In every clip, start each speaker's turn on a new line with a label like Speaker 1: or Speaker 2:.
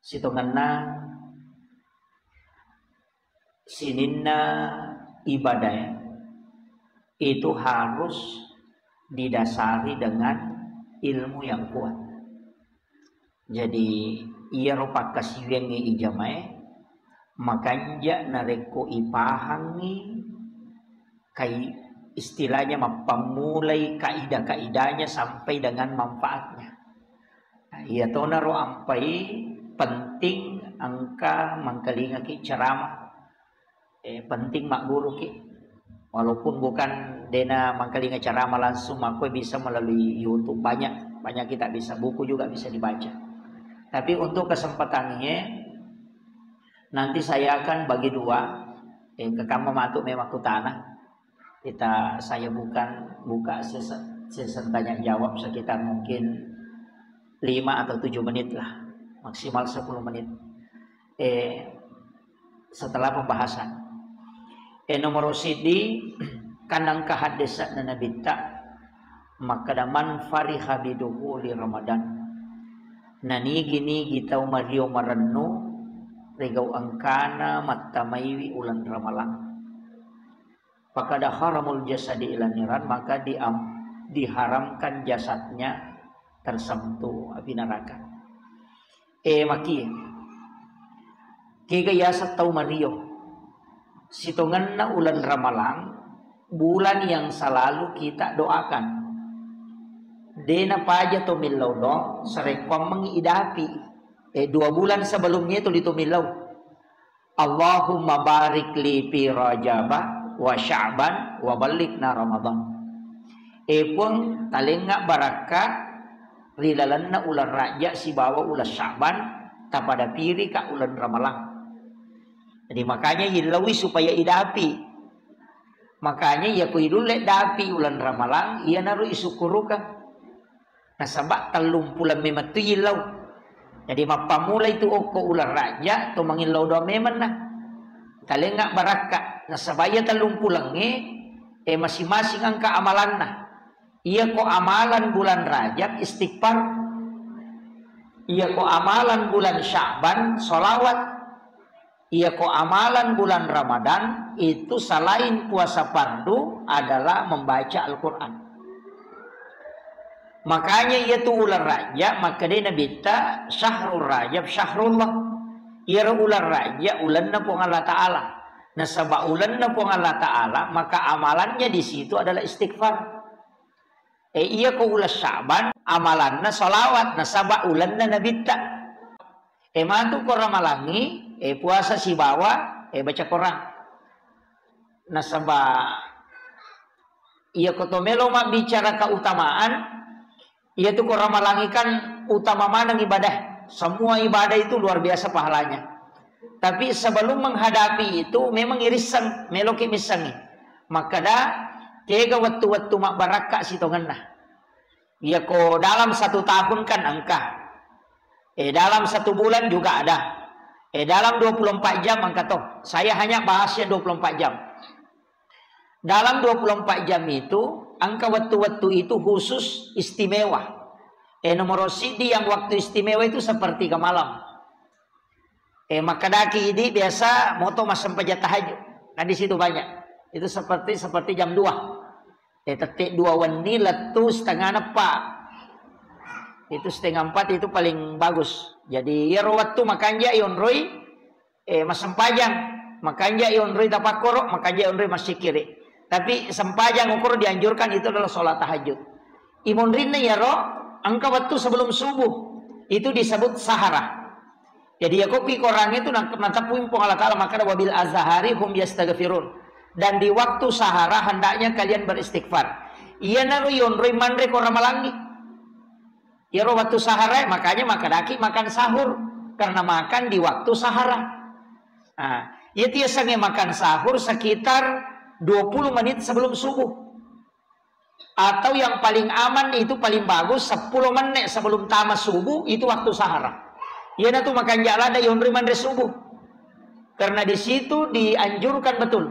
Speaker 1: Situnganna sininna ibadah itu harus didasari dengan ilmu yang kuat. Jadi ia rupa kasiwengi ijamae makanya nareko ipahangi kai istilahnya mempamulai kaidah-kaidahnya sampai dengan manfaatnya. Nah, ia tona ro ampai penting angka mangkalinga ki ceramah. Penting mak guru ki. Walaupun bukan dena mangkalinga ceramah langsung, aku bisa melalui YouTube banyak kita bisa, buku juga bisa dibaca. Tapi untuk kesempatannya nanti saya akan bagi dua. Ke kamu matuk memang ku tanah. Saya buka sesi tanya jawab sekitar mungkin 5 atau 7 menit lah, maksimal 10 menit. Setelah pembahasan. Nomor sidi kanang kahadesat na nabita makadaman fariha biduhuli Ramadan. Nani gini gitau mario marennu regau angkana matamaiwi ulan ramalang. Pakada haramul jasadi ilan niran, maka diharamkan jasadnya tersentuh api neraka. Maki kega yasat tau mario situngan na ulan ramalang, bulan yang selalu kita doakan. Dena paja to milau do sarekwang mengidapi 2 bulan sebelumnya itu ditumilau. Allahumma barik li fi Rajabah wa Sya'ban wa balikna Ramadan. Pun talenga barakat rilalanna ulan raja si bawa ulan Sya'ban tapada piri ka ulan ramalang. Jadi makanya ilawi supaya idapi. Makanya ya kuidule dapi ulan ramalang ia naru isukuruka. Nah sabak talumpulan memang tu ilau. Jadi mapamula itu oko ulan raja to mangilau do memang nah. Talengak barakat. Nah sabaya talumpulange masing-masing angka amalan nah. Ia ko amalan bulan Rajab istighfar. Ia ko amalan bulan Sya'ban sholawat. Ia ko amalan bulan Ramadan itu selain puasa fardu adalah membaca Al-Quran. Makanya ia tu ular Rajab, maka dia nabita syahrul Rajab syahrullah. Ia ular Rajab ulan na pong Allah Ta'ala. Nasaba ulan na pong Allah Ta'ala, maka amalannya di situ adalah istighfar. Ia ko ulas Sya'ban amalan na salawat. Nasaba ulan na nabita. Mantu ko ramalangi puasa si bawa baca Quran. Nasaba ia kotomelo mak bicara keutamaan, ia tu ko ramalangikan utama mana ibadah. Semua ibadah itu luar biasa pahalanya. Tapi sebelum menghadapi itu memang irisan meloki misangi. Maka dah kega waktu-waktu mak baraka si tongenah. Ia ko dalam 1 tahun kan angka. Dalam 1 bulan juga ada. Dalam 24 jam angka toh. Saya hanya bahasnya 24 jam. Dalam 24 jam itu angka waktu-waktu itu khusus istimewa. Nomor sidi yang waktu istimewa itu seperti ke malam. Maka daki ini biasa moto mas sampai tahajud. Nah di situ banyak. Itu seperti jam 2. Tetek 2 wani letu setengah nepa. Itu setengah 4 itu paling bagus. Jadi ya waktu makanya ionroi mas sempajang. Makanya ionroi tapakoro, makanya ionroi masih kiri. Tapi sempajang ukur dianjurkan itu adalah sholat tahajud. Imun rinne ya roh, angka waktu sebelum subuh itu disebut sahara. Jadi ya kopi korang itu nantapuin pun Allah Ta'ala maka wabil azhari hum yastaghfirun. Dan di waktu sahara hendaknya kalian beristighfar. Iya naru yonroi mandre koramalangi. Ya roh waktu sahara makanya makadaki makan sahur karena makan di waktu sahara. Nah, ya biasanya makan sahur sekitar 20 menit sebelum subuh. Atau yang paling aman itu paling bagus 10 menit sebelum tamat subuh itu waktu sahara. Ya na tuh makan jalan ada yonri mandre subuh. Karena di situ dianjurkan betul.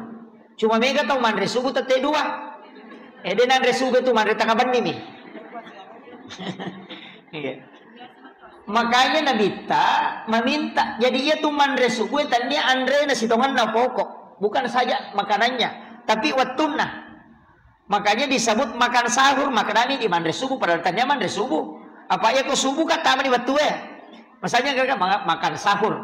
Speaker 1: Cuma mega tahu mandre subuh tete 2. Dan mandre subuh itu mandre tengah bani nih. Iya. Makanya Nabita meminta. Jadi ia tuh mandre subuh tanya andre nasi tongan na pokok. Bukan saja makanannya, tapi watunna. Makanya disebut makan sahur. Makanannya di mandre subuh. Padahal tanya mandre subuh. Apa ya kok subuh kan taman di watu ya. Masanya mereka makan sahur.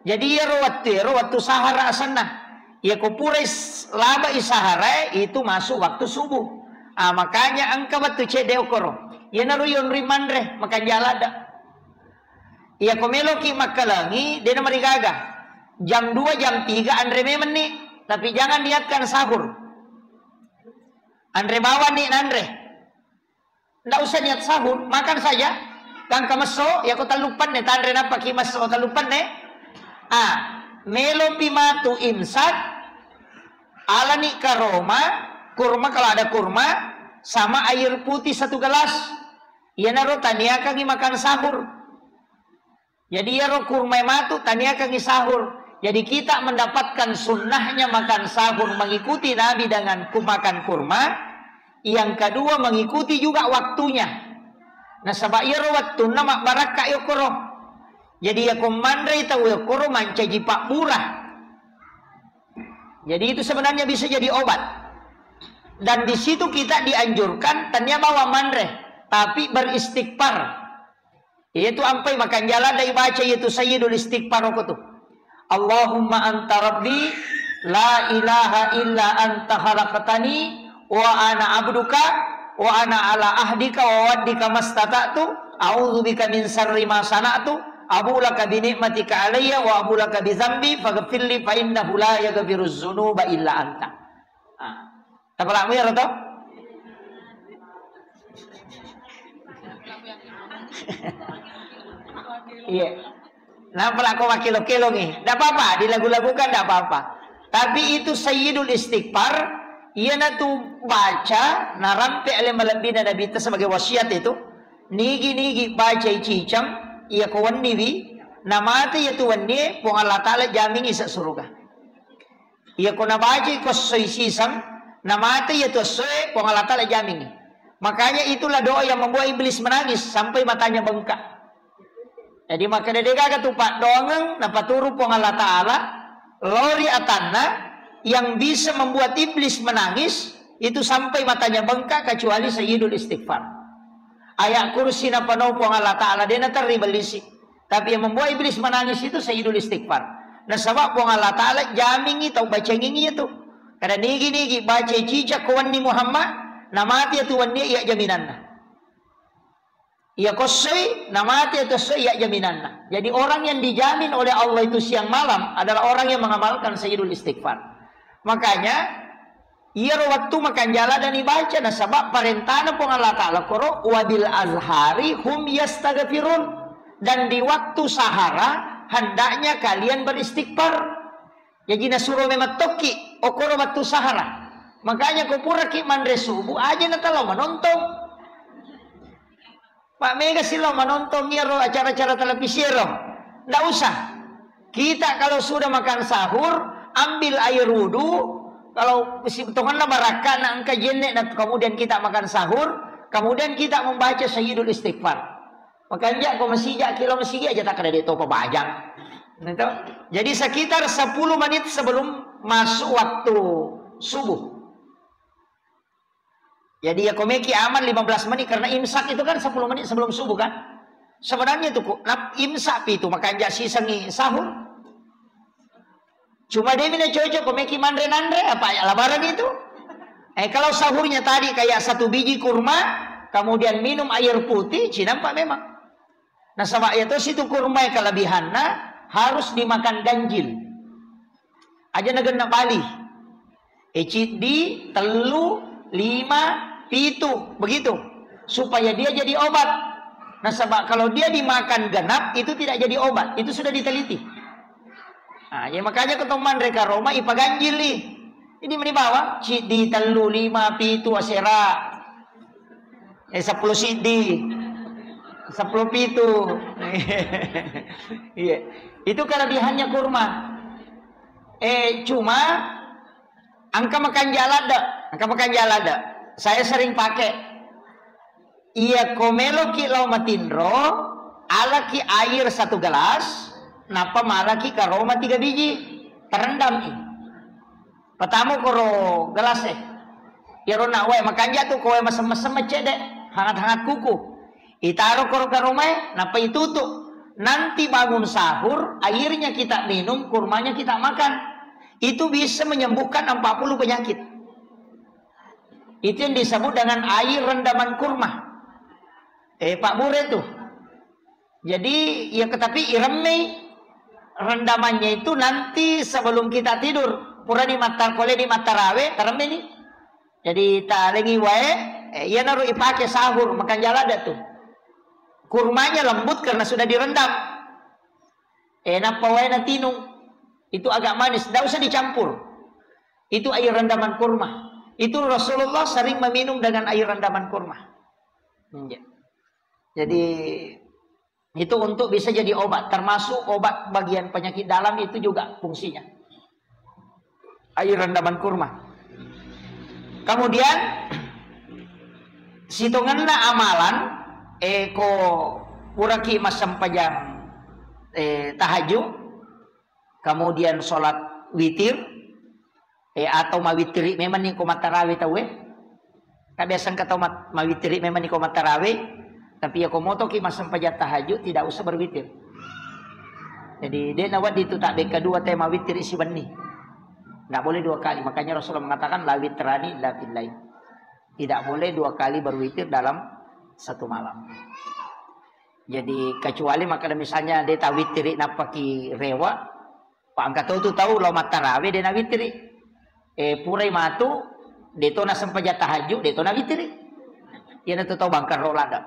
Speaker 1: Jadi ya waktu sahara asana. Ya kupuris laba isahara itu masuk waktu subuh. Makanya angka waktu cedeo koro. Ya naruyon rimandre makan jalada. Ya komeloki makalangi dia marigaga. Jam 2 jam 3 andre memen nih. Tapi jangan niatkan sahur. Andre bawa nih andre. Nggak usah niat sahur, makan saja. Kang kameso ya ko talupan nih tandre napa kimaso talupan nih. Melo pimatu imsak alani karoma, kurma kalau ada kurma sama air putih 1 gelas. Ya naro tania kang makan sahur. Jadi ya ro kurma matu tania kang sahur. Jadi kita mendapatkan sunnahnya makan sahur mengikuti Nabi dengan makan kurma. Yang kedua mengikuti juga waktunya. Nah sabab iya ro waktu nama baraka yokoro. Jadi ya komandre tahu yokoro mancaji pak murah. Jadi itu sebenarnya bisa jadi obat. Dan di situ kita dianjurkan tanya bawa mandre, tapi beristighfar. Yaitu ampai makan jalan dari baca yaitu sayyidul istighfar tuh. Allahumma anta rabbi la ilaha illa anta khalaqtani wa ana abduka wa ana ala ahdika wa waddika mastata'tu a'udzubika min sarri ma sana'tu abu laka bi ni'matika alayya wa abu laka bi dzambi faghfirli fa innahu la yaghfiruz dzunuba illa anta. Tapalamu ya roto? Iya. Nampak aku wakil-wakil nih. Tidak apa-apa, dilagu-lagukan tidak apa-apa. Tapi itu sayyidul istighfar. Ia natu baca narampe ale malambina Nabi ta sebagai wasiat itu. Nigi-nigi baca cicam. Ia kawan niwi. Namati itu wanni pung Allah Ta'ala jamin isa surga. Ia kona baca kosoy sisam. Namati itu soe pung Allah Ta'ala jamin. Makanya itulah doa yang membuat iblis menangis sampai matanya bengkak. Jadi maka dia gagal tupak doang napaturu pong Allah Ta'ala lori atanna yang bisa membuat iblis menangis itu sampai matanya bengkak kecuali sayyidul istighfar. Ayat kursi napano pong Allah Ta'ala dia nataribelisi. Tapi yang membuat iblis menangis itu sayyidul istighfar. Nah sebab pong Allah Ta'ala jamingi tau baca ngingi itu. Karena nigi baca cicak kawan ni Muhammad namati itu wanni iya jaminanna. Ia kosoi namati itu iya jaminanna. Jadi orang yang dijamin oleh Allah itu siang malam adalah orang yang mengamalkan sayyidul istighfar. Makanya ia waktu makan jala dan dibaca nah sebab perintahna pun Allah Ta'ala koro wabil azhari hum yastaghfirun dan di waktu sahara hendaknya kalian beristighfar. Jadi nasuruh memang toki okoro waktu sahara. Makanya kupura ki mandre subuh aja natalo menonton. Pak Mega silau menonton roh acara-acara televisi roh. Nggak usah. Kita kalau sudah makan sahur, ambil air wudu. Kalau hitungan baraka na angka jenek dan kemudian kita makan sahur, kemudian kita membaca sayyidul istighfar. Makanya kau masijak kilo masijak aja tak ada di topo bajang. Jadi sekitar 10 menit sebelum masuk waktu subuh. Jadi ya komeki aman 15 menit karena imsak itu kan 10 menit sebelum subuh kan. Sebenarnya itu imsak itu makan jasi sengi sahur. Cuma dia mina cocok komeki mandre-nandre apa ya lebaran itu. Kalau sahurnya tadi kayak 1 biji kurma, kemudian minum air putih, nampak memang. Nah sama itu situ kurma yang kelebihannya harus dimakan ganjil. Aja negena Bali. Ecit di telu 5 pitu begitu supaya dia jadi obat. Nah sebab kalau dia dimakan genap itu tidak jadi obat, itu sudah diteliti. Nah, ya makanya ketemu mereka Roma ipa ganjil nih. Ini menibawa di telu 5 pitu asera. 10 sidi. 10 pitu. Iya. Itu kelebihannya kurma. Cuma angka makan jalada. Saya sering pakai. Iya komelo ki lau matindro alaki air 1 gelas, napa malaki karoma 3 biji, terendam i. Pertama koro gelas Yaro nak wae makanya tuh kowe mesem-mesem cede, hangat-hangat kuku. Itaro koro karoma, napa itutup. Nanti bangun sahur, airnya kita minum, kurmanya kita makan. Itu bisa menyembuhkan 40 penyakit. Itu yang disebut dengan air rendaman kurma. Pak Bure tuh. Jadi ya tetapi iremi rendamannya itu nanti sebelum kita tidur. Pura di mata kole di mata rawe teremi nih. Jadi tak lagi wae ya naruh ipake sahur makan jalada tuh. Kurmanya lembut karena sudah direndam. Enak wae na tinung. Itu agak manis, tidak usah dicampur. Itu air rendaman kurma. Itu Rasulullah sering meminum dengan air rendaman kurma. Jadi itu untuk bisa jadi obat, termasuk obat bagian penyakit dalam itu juga fungsinya. Air rendaman kurma. Kemudian situnganna amalan eko puraki masam pajang tahajud, kemudian sholat witir atau mawitiri memang ni ko matarawi tahu kabiasaan kata mawitiri memang ni ko matarawi, tapi ya komoto ki masam pajang tahajud tidak usah berwitir. Jadi dia nawat itu tak beka dua tema witir isi bani. Nggak boleh 2 kali. Makanya Rasulullah mengatakan la witrani la fillail. Tidak boleh 2 kali berwitir dalam 1 malam. Jadi kecuali maka misalnya dia tak witiri napaki rewa, Pak angkat tu tahu lo matarawe dia nak witiri. Purai matu dia tu nak sempajat tahajud dia tu nak witiri. Dia nak tahu bangkar rolada.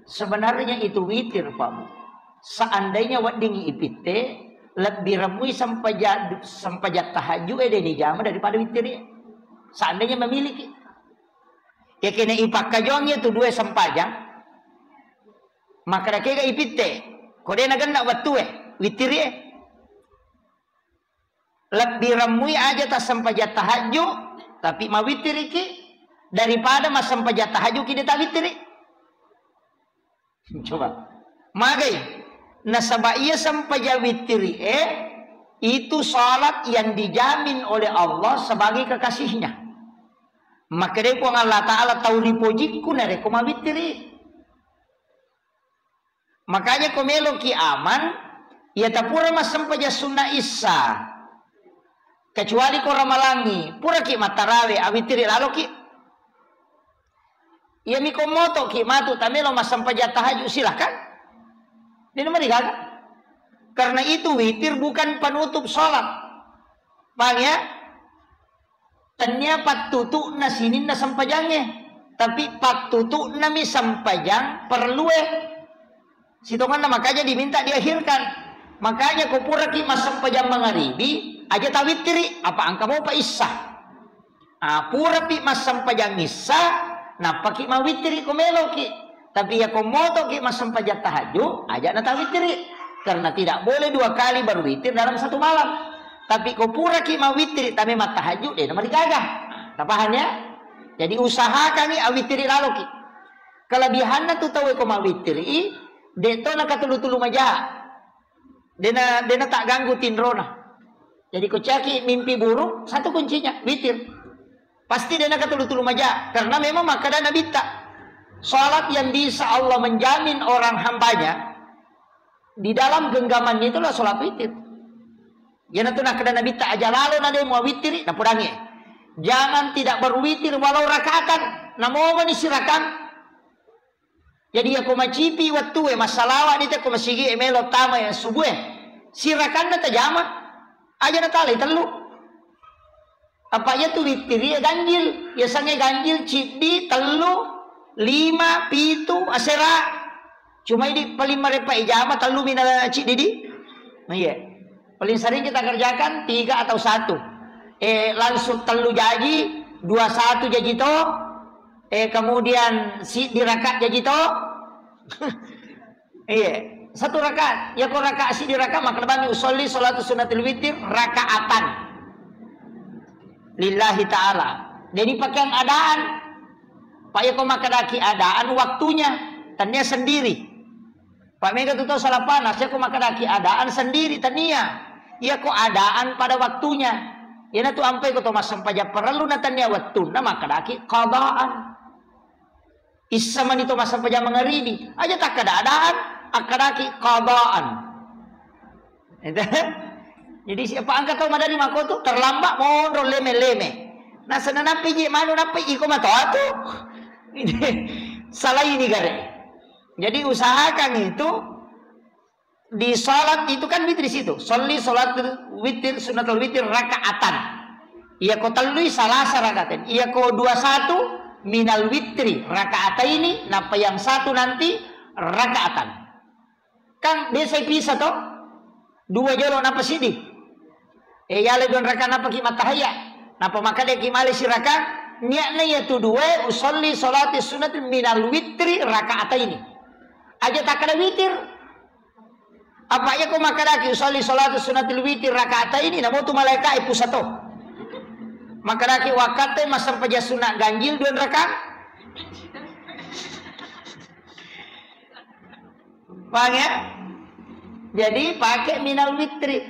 Speaker 1: Sebenarnya itu witir Pak. Seandainya wadingi ipite lebih remui sempajat tahajud di jama daripada witir. Seandainya memiliki. Ya kena ipak kajongnya tu 2 sempajang. Maka kaya ipite. Kode naganda waktu witir lebih remui aja tak sempajat tahajud, tapi ma witir iki daripada mas sempajat tahajud kita tak witir. Coba. Magai nasaba ia sampai jawitiri itu salat yang dijamin oleh Allah sebagai kekasihnya. Maka dia pun Allah Ta'ala tahu dipujiku nare kumawitiri. Makanya komelo ki aman ya tapura mas sampai sunnah isa. Kecuali ko ramalangi pura ki matarawe awitiri lalu ki ya mikomoto ki matu tamelo mas sampai tahajud silahkan. Ini nomor 3. Karena itu witir bukan penutup sholat. Paham ya? Tanya patutu na sinin na sampajangnya. Tapi patutu na mi sampajang perlu situngan na makanya diminta diakhirkan. Makanya kupura ki mas sampajang mangaribi aja tawitiri. Apa angka mau pa isa? Pura pi mas sampajang isa. Napa ki mawitiri kumelo ki? Tapi ya komoto ki masam pajak tahajud aja na tawitiri karena tidak boleh 2 kali berwitir dalam 1 malam. Tapi ko pura ki mawitiri tapi mat tahajud dia nama digagah. Tapahannya? Jadi usahakan ni awitiri lalu ki. Kelebihannya tu tahu ko mawitiri deto na katulu-tulu maja. Dena tak ganggu tindrona. Jadi ko caki mimpi buruk satu kuncinya witir. Pasti dena katulu-tulu maja karena memang makada nabita. Salat yang bisa Allah menjamin orang hambanya di dalam genggamannya itulah salat witir. Ya nanti nak kena nabi tak aja lalu nanti mau witir, nak pudangi. Jangan tidak berwitir walau rakaatan. Namo manisirakan. Jadi aku macipi waktu masalah ni aku masigi emelo tama yang subuh. Sirakan na tajama. Aja na tali telu. Apa ya tu witir ya ganjil. Ya sange ganjil cipdi telu. 5 pitu asera cuma ini paling mereka ijama telu mina cik didi. Nah iya paling sering kita kerjakan 3 atau 1 langsung telu jaji 21 jaji to kemudian si dirakat jaji to iya 1 rakaat ya kok rakaat si dirakat maka bani usolli sholatu sunnatul witir rakaatan lillahi ta'ala. Jadi pakaian adaan Pak Yoko makadaki adaan waktunya tanya sendiri. Pak Mega tu tahu salah panas, ya kok makadaki adaan sendiri tania. Ya kok adaan pada waktunya. Ya na tu ampai ko to masampaja perlu na tania waktu na makadaki qadaan. Isa man itu masampaja mengeridi. Aja tak keadaan akadaki qadaan. Jadi siapa angkat tahu madani mako tu terlambat mondro leme-leme. Nah senanapi je manu napi iko matoatu. Ini salah ini gare. Jadi usahakan itu di salat itu kan witir situ. Sholli salat witir sunnatul witir rakaatan. Ia ko talui salasa rakaatin. Ia ko 21 minal witri rakaataini. Napa yang satu nanti rakaatan. Kan biasa pisah toh. Dua jolo napa sidi. Yale don rakaat napa ki matahaya. Napa maka dia kimali sirakan niatnya yaitu dua usolli salati sunat minal witri rakaataini. Aja tak ada witir. Apa ya kau maka lagi usolli salati sunatil witri rakaataini namo tu malaikat ipu satu. Maka lagi wakate masa paja sunat ganjil 2 rakaat. Paham ya? Jadi pakai minal witri.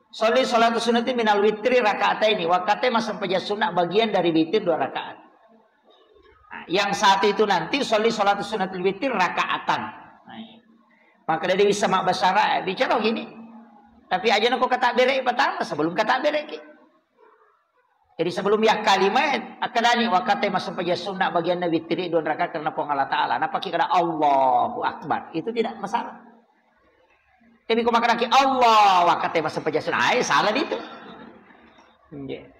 Speaker 1: Sholli sholatu sunnati minal witri rakaataini. Wakate masa paja sunat bagian dari witir 2 rakaat. Nah, yang satu itu nanti sholli sholatu sunnatil witir rakaatan. Nah, maka dia bisa mak basara bicara gini. Tapi aja nak kata berek pertama sebelum kata berek. Jadi sebelum ya kalimat akadani wakate masa paja sunat bagian dari witir 2 rakaat karena Allah Taala. Napa kita Allahu Akbar. Itu tidak masalah. Tapi kau makan lagi Allah wakatnya masa penjelasan, salah itu.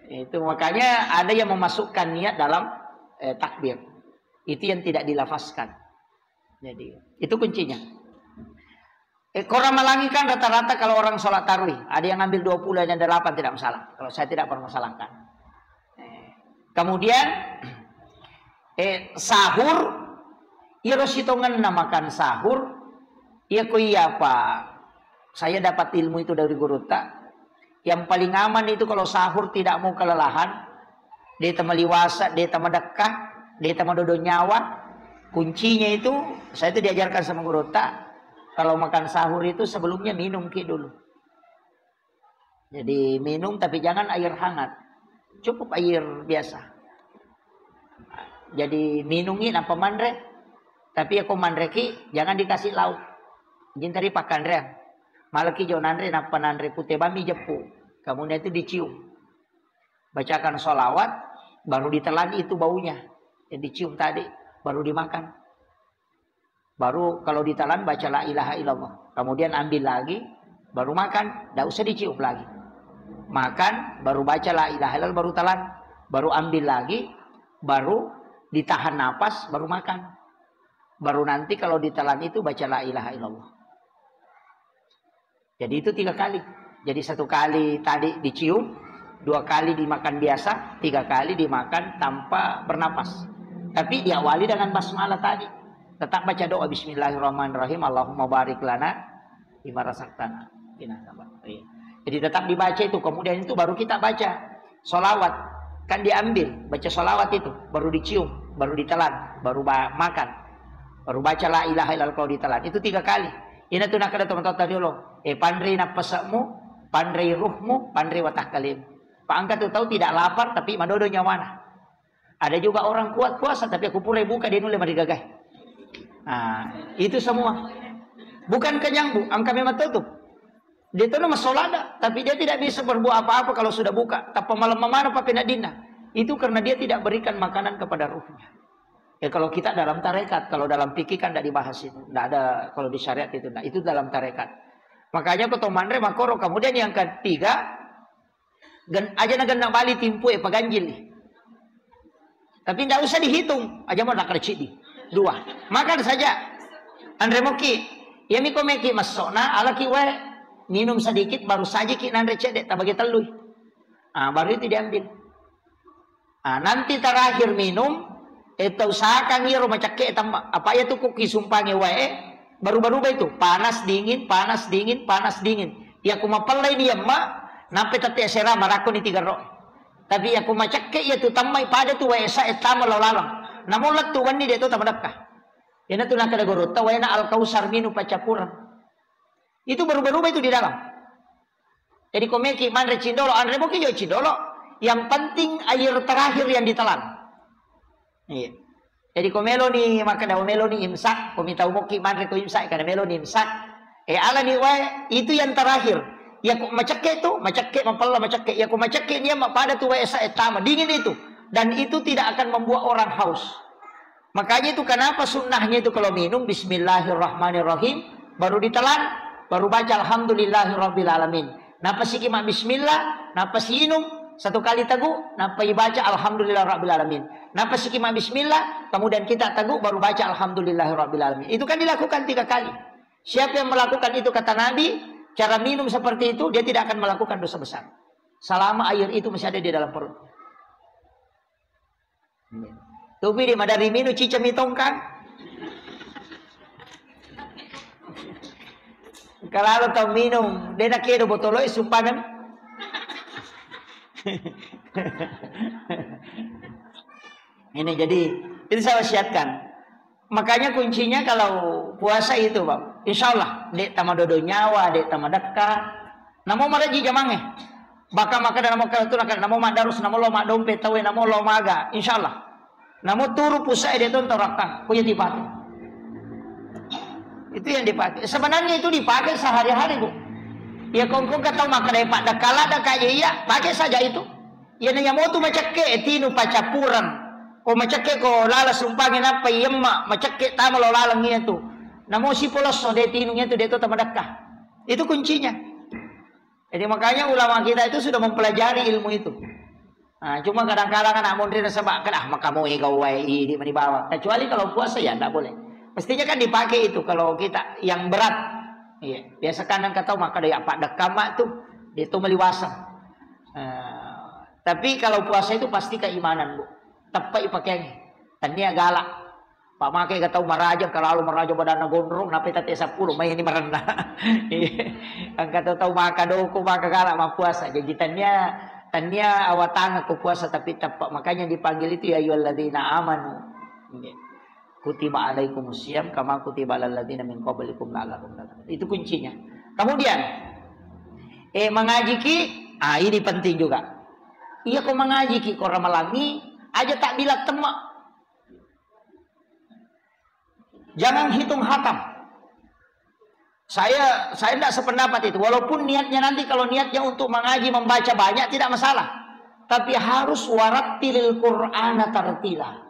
Speaker 1: Itu makanya ada yang memasukkan niat dalam takbir. Itu yang tidak dilafazkan. Jadi itu kuncinya. Orang Melangi kan rata-rata kalau orang sholat tarawih ada yang ngambil 20 dan 8 tidak masalah. Kalau saya tidak permasalahkan. Kemudian sahur, ia rositongan namakan sahur, ia koi apa? Saya dapat ilmu itu dari guru tak. Yang paling aman itu kalau sahur tidak mau kelelahan. Dia temeliwasa, dia temedekah, dia temedodo nyawa. Kuncinya itu, saya itu diajarkan sama guru tak. Kalau makan sahur itu sebelumnya minum dulu. Jadi minum tapi jangan air hangat. Cukup air biasa. Jadi minungin apa mandre. Tapi aku mandre ki jangan dikasih lauk. Jin tadi pakan re. Malaki jonandre napa nandre putih bami jepu. Kemudian itu dicium. Bacakan sholawat. Baru ditelan itu baunya. Yang dicium tadi. Baru dimakan. Baru kalau ditelan baca la ilaha illallah. Kemudian ambil lagi. Baru makan. Tidak usah dicium lagi. Makan. Baru baca la ilaha illallah. Baru telan. Baru ambil lagi. Baru ditahan napas. Baru makan. Baru nanti kalau ditelan itu baca la ilaha illallah. Jadi itu 3 kali. Jadi 1 kali tadi dicium, 2 kali dimakan biasa, 3 kali dimakan tanpa bernapas. Tapi diawali dengan basmalah tadi. Tetap baca doa bismillahirrahmanirrahim. Allahumma barik lana bima razaqtana. Jadi tetap dibaca itu. Kemudian itu baru kita baca sholawat. Kan diambil, baca sholawat itu. Baru dicium, baru ditelan, baru makan. Baru baca la ilaha illallah kalau ditelan. Itu 3 kali. Ini tuh nak ada teman-teman tadi loh. Pandai napasakmu, pandai ruhmu, pandai watah kalim. Pak Angkat tuh tahu tidak lapar tapi madodo nyawana. Ada juga orang kuat puasa tapi aku pura buka dia nulis mari gagah. Nah, itu semua. Bukan kenyang bu, angka memang tutup. Dia tuh nama solada, tapi dia tidak bisa berbuat apa-apa kalau sudah buka. Tapi malam mana apa penadina. Itu karena dia tidak berikan makanan kepada ruhnya. Ya kalau kita dalam tarekat, kalau dalam fikih kan tidak dibahas itu. Tidak ada kalau di syariat itu. Nah, itu dalam tarekat. Makanya kotomandre makoro. Kemudian yang ketiga, aja nak bali timpu paganjil. Tapi tidak usah dihitung. Aja mau nak kerci di 2. Makan saja. Andre moki, ya miko meki masona ala kiwe minum sedikit baru saja ki nandre cedek tak bagi telui. Baru itu diambil. Nanti terakhir minum. Itu usahakan ya rumah cakek apa ya tuh kuki sumpangi wae baru-baru itu panas dingin panas dingin panas dingin ya aku mapalai dia mak nape tati asera marako ni 3 ro tapi aku macakek ya tuh tamai pada tuh wae sa etama lalang namun latu wani dia tuh tamadakah Yana tu nak ada gorota, wayana al-kausar minu pacapuran. Itu berubah-ubah itu di dalam. Jadi komeki manre cindolo, andre boki jo cindolo. Yang penting air terakhir yang ditelan. Iya. Jadi komelo ni makada melo ni imsak, komita umoki manre ko imsak kada melo ni imsak. Ala ni wae itu yang terakhir. Ya kok macake itu, macake mempella macake. Ya kok macake dia pada tu wae sa etama, dingin itu. Dan itu tidak akan membuat orang haus. Makanya itu kenapa sunnahnya itu kalau minum bismillahirrahmanirrahim baru ditelan, baru baca alhamdulillahirabbil alamin. Napa sih kima bismillah, napa sih inum satu kali teguh, napa baca alhamdulillahirabbil alamin. Napa sih kima bismillah, kemudian kita teguh baru baca alhamdulillahirabbil alamin. Itu kan dilakukan 3 kali. Siapa yang melakukan itu kata Nabi, cara minum seperti itu dia tidak akan melakukan dosa besar. Selama air itu masih ada di dalam perut. Tubi di madari minum cica mitongkan. Kalau kau minum, dia nak kira botol itu sumpanan. Ini jadi itu saya wasiatkan. Makanya kuncinya kalau puasa itu, Bang. Insyaallah dek tamadodo nyawa, dek tamadaka. Namo maraji jamange. Baka maka dan namo kalau tu nak namo madarus namo lo mak dompet tawe namo lo maga. Insyaallah. Namo turu pusai dia tu torakan, punya dipakai. Itu yang dipakai. Sebenarnya itu dipakai sehari-hari, Bu. Ya kongkong kata maka dari pak dakala dak kaya iya, pakai saja itu. Ya nanya mau tu macake tinu pacapuran. Ko macake ko lala sumpangin apa yemma, macake tama lo lalang itu. Namo si polos so de tinunya itu dia tu tamadakah. Itu kuncinya. Jadi makanya ulama kita itu sudah mempelajari ilmu itu. Nah, cuma kadang-kadang anak mondri sebab maka mau gawai di bawah. Kecuali kalau puasa ya tidak boleh. Mestinya kan dipakai itu kalau kita yang berat. Iya, biasa kadang kata maka dia apa dekama tuh dia itu meliwasa. Tapi kalau puasa itu pasti keimanan, Bu. Tepai pakaiannya. Tania galak. Pak make kata maraja kalau maraja badana gondrong nape tate 10 main ini merendah. Ang kata tahu maka doku maka galak mah puasa. Jadi tania awatanga ku puasa tapi tepat. Makanya dipanggil itu ya ayyuhalladzina amanu. Kutiba alaikumusiyam kama kutiba alal ladzina min qablikum la'allakum tattaqun. Itu kuncinya. Kemudian mengaji ki, ini penting juga. Iya kau mengaji ki kau ramalangi aja tak bilang temak. Jangan hitung hatam. Saya tidak sependapat itu. Walaupun niatnya nanti kalau niatnya untuk mengaji membaca banyak tidak masalah. Tapi harus warattilil Qur'ana tartila.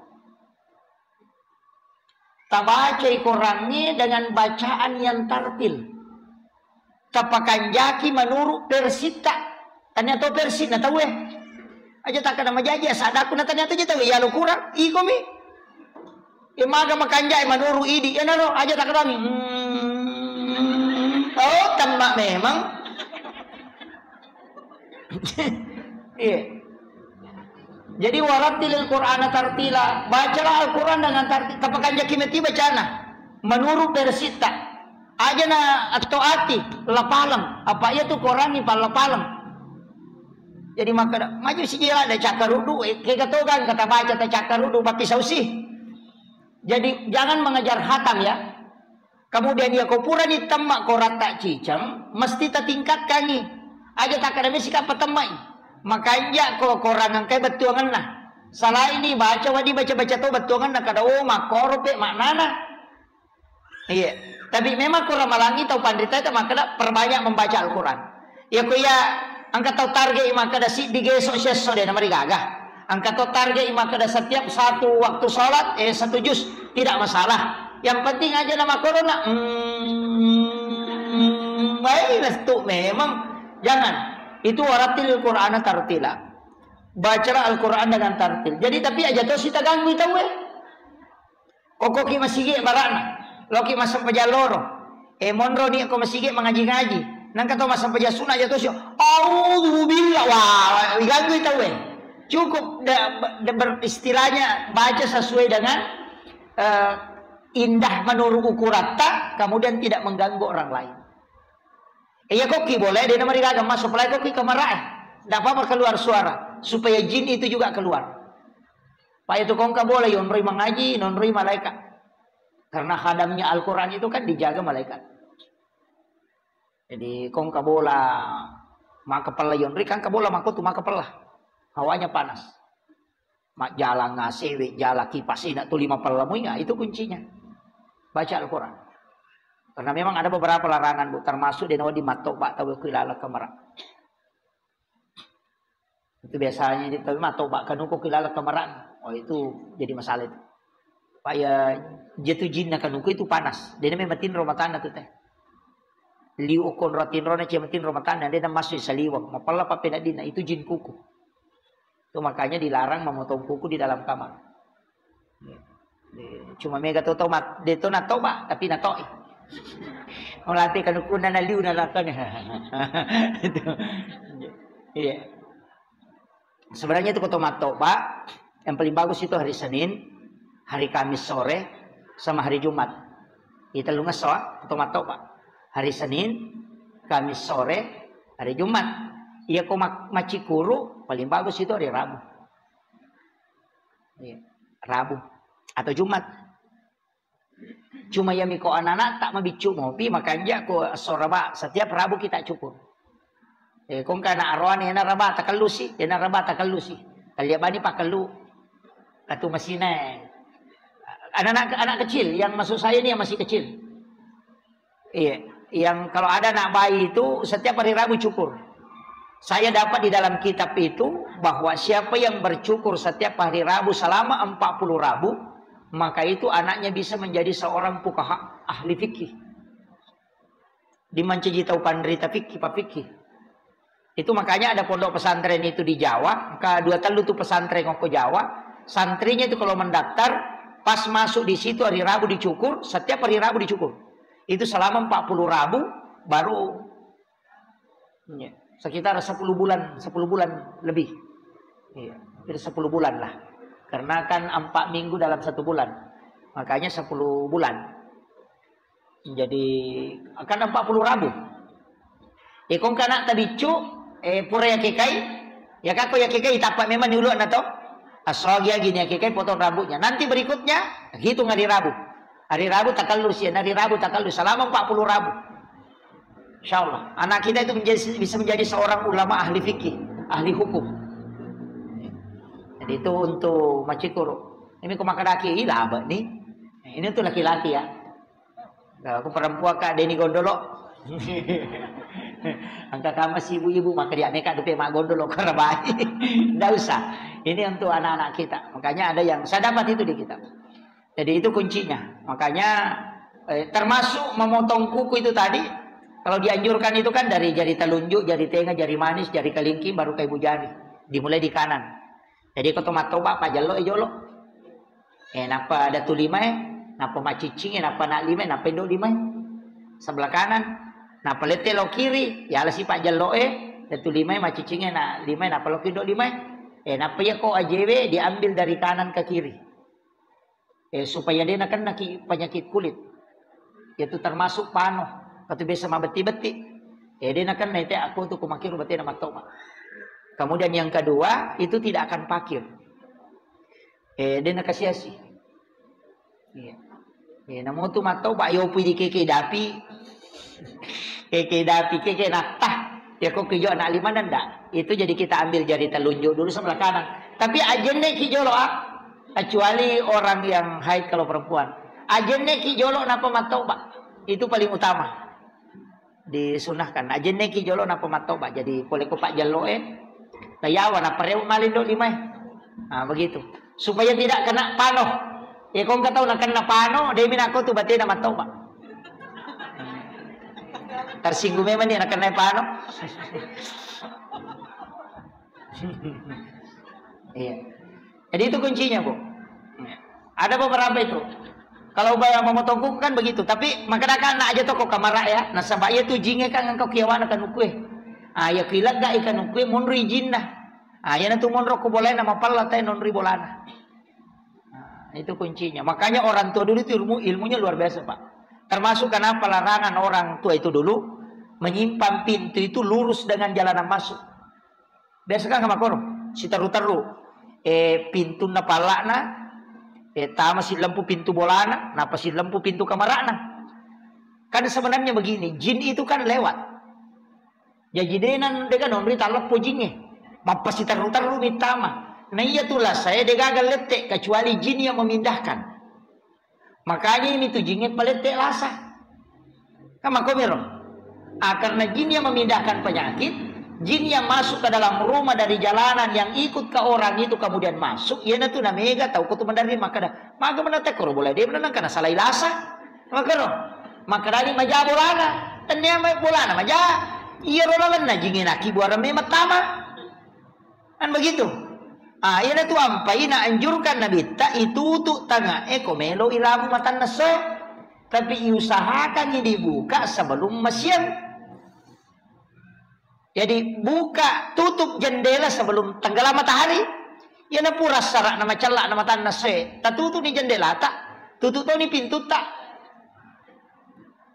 Speaker 1: Tabaca Qur'annya dengan bacaan yang tartil. Tapakan jaki menurut persita. Tanya tahu persit na tahu aja tak kena majaja sadaku na tanya tahu tahu ya lu kurang ikomi. Imaga makanjai menurut idi ya naro aja tak kena oh tambah memang. Iya. Jadi warattilil Qur'ana tartila, bacalah Al-Qur'an dengan tartil. Tapakan jaki meti bacana menurut persita. Aja na atau ati lapalang. Apa ya tuh Quran ni lapalang. Jadi maka maju si jela ada cakarudu. Kayak kan kata baca ta cakarudu pakai sausi. Jadi jangan mengejar hatam ya. Kemudian ya kopura ni temak korat tak cicam, mesti ta tingkatkan ni. Aja tak kada mesti apa temai. Makanya ko korangan kay betuangan na. Salah ini baca wadi baca-baca tu betuangan na kada makorope maknana. Iya. Tapi memang kurang malangi tahu pandita itu maka perbanyak membaca Al-Quran. Ya kuya angkat tahu target maka ada si digesok seso deh nama digagah. Angkat tahu target maka ada setiap satu waktu sholat 1 juz tidak masalah. Yang penting aja nama corona. Baiklah tuh memang jangan. Itu warattilil Qur'ana tartila. Bacalah Al-Quran dengan tartil. Jadi tapi aja tuh si ganggu tahu Kokoki masih barana. Loki masam pajaloro. Monro ni ako masige mengaji-ngaji. Nang kata masam pajasuna aja tuh. Auzubillah. Wah, ganggu itu Cukup beristilahnya baca sesuai dengan indah menurut ukuran tak, kemudian tidak mengganggu orang lain. Iya koki boleh dia nama diragam masuk lagi koki kemarah. Tidak apa-apa keluar suara supaya jin itu juga keluar. Pak itu kongka boleh nonri mengaji, nonri malaikat. Karena khadamnya Al-Quran itu kan dijaga malaikat. Jadi kong kabola maka pala yon rikan kabola mako tu maka pala. Hawanya panas. Mak jala ngasewe jala kipas ina tu 5 pala muinga itu kuncinya. Baca Al-Quran. Karena memang ada beberapa larangan bu, termasuk di nawa di matok pak tahu kilala kamera. Itu biasanya di tapi matok pak kanuko kilala kamera. Oh itu jadi masalah itu. Pak ya jatuh jin nak kanuko itu panas. Dia memang matin rumah tanah tu teh. Liu kon ratin rona ciamatin rumah tanah dia masuk saliwang. Mapala pa penadina itu jin kuku. Itu makanya dilarang memotong kuku di dalam kamar. Cuma mega to tomat de to na toba tapi na toi. Melatih kanuko na liu na lakan. Itu. Iya. Sebenarnya itu tomat toba yang paling bagus itu hari Senin, hari Kamis sore, sama hari Jumat. Kita lu ngeso tomat toba. Hari Senin, Kamis sore, hari Jumat. Iya kok macikuru paling bagus itu hari Rabu. Iya, Rabu atau Jumat. Cuma yang miko anak-anak tak mabicu ngopi makanya ko soraba setiap Rabu kita cukur. Kung kana arwan ena raba takalusi, ena raba takalusi. Kaliabani pakalu. Katu masina. Anak kecil yang masuk saya ini yang masih kecil. Iya, yang kalau ada anak bayi itu setiap hari Rabu cukur. Saya dapat di dalam kitab itu bahwa siapa yang bercukur setiap hari Rabu selama 40 Rabu, maka itu anaknya bisa menjadi seorang fuqaha ahli fikih. Dimanci tahu pandrita fikih, pak fikih. Itu makanya ada pondok pesantren itu di Jawa, maka 2 tahun itu pesantren ke Jawa, santrinya itu kalau mendaftar pas masuk di situ hari Rabu dicukur, setiap hari Rabu dicukur. Itu selama 40 Rabu baru ya, sekitar 10 bulan lebih. Iya, 10 bulan lah. Karena kan 4 minggu dalam 1 bulan. Makanya 10 bulan. Jadi akan 40 Rabu. Kung kana tabicu pura ya kekai, ya kako ya kekai tapak memang dulu na to. Asogya gini ya kekai potong rambutnya. Nanti berikutnya hitung hari Rabu. Hari Rabu takalus ya, hari Rabu takalus selama 40 Rabu. Insyaallah anak kita itu bisa menjadi seorang ulama ahli fikih, ahli hukum. Jadi itu untuk macikuru. Ini kok makadaki ilah abah nih. Ini tuh laki-laki ya. Nah, aku perempuan Kak Deni Gondolo. Angka kamu si ibu-ibu maka dia neka depe mak gondolo karena bayi. Enggak usah. Ini untuk anak-anak kita. Makanya ada yang saya dapat itu di kitab. Jadi itu kuncinya. Makanya termasuk memotong kuku itu tadi. Kalau dianjurkan itu kan dari jari telunjuk, jari tengah, jari manis, jari kelingking, baru ke ibu jari. Dimulai di kanan. Jadi kalau tomat-toba apa jalo jolo. Napa ada tu lima napa macicing, napa nak lima, napa indok lima. Sebelah kanan. Napa lete lo kiri, ya ala si pak jalo ada tu lima macicingnya nak lima, napa lo indok lima. Napa ya kok AJW diambil dari kanan ke kiri. Supaya dia nak kena penyakit kulit. Itu termasuk pano. Atau biasa mabeti-beti. Dia nak kena itu aku tuh kumakir berarti nama toma. Kemudian yang kedua itu tidak akan pakir. Dia nak kasih-kasih. Namun tu matau pak yo pi di keke dapi. Keke dapi keke natah. Ya kok kijo anak 5 ndak. Itu jadi kita ambil jari telunjuk dulu sebelah kanan. Tapi ajenne kijolo kecuali orang yang haid kalau perempuan. Ajenne kijolo napa matau pak. Itu paling utama. Disunahkan. Ajenne kijolo napa matau pak. Jadi boleh ko pak jalo layawan apa reu malindo 5. Nah begitu. Supaya tidak kena pano. Kung kataw na kena pano, dia minako tu bati na matau pak. Tersinggung memang dia nak kena pano. Iya. Jadi itu kuncinya bu. Ada beberapa itu. Kalau bayar memotong kuku kan begitu. Tapi makanya nak aja toko kamera ya. Nah sampai ya tu jinge kan engkau kiawan akan ukue. Ya kilat gak ikan ukue monri jinna. Ya nanti monro ko boleh nama pala tay nonri bolana. Itu kuncinya. Makanya orang tua dulu itu ilmunya luar biasa pak. Termasuk kenapa larangan orang tua itu dulu menyimpan pintu itu lurus dengan jalanan masuk. Biasa kan sama kono, si teru-teru. Pintu na pala na, Eta masih lampu pintu bolana, napa si lampu pintu kamarana. Kan sebenarnya begini, jin itu kan lewat. Ya jidenan dengan nombri talak pojingnya. Mapasi taru-taru mitama. Nah iya tulah saya degagal letek kecuali jin yang memindahkan. Makanya ini tuh jinnya paletek lasa. Kama komero. Karena jin yang memindahkan penyakit, jin yang masuk ke dalam rumah dari jalanan yang ikut ke orang itu kemudian masuk, ia tu na mega tahu kutu mandari maka menata koro boleh dia menang karena salah ilasa. Maka dari maja bolana, tanya bolana maja. Iya rolan na jingin aki buara memang tama. Kan begitu. Ina tu ampai na anjurkan nabi ta itu tu tanga komelo ilamu matan nase. Tapi usahakan ini dibuka sebelum masyian. Jadi buka tutup jendela sebelum tenggelam matahari. Ina pura sarak nama celak nama tan nase. Ta tutup ni jendela tak. Tutup tu ni pintu tak.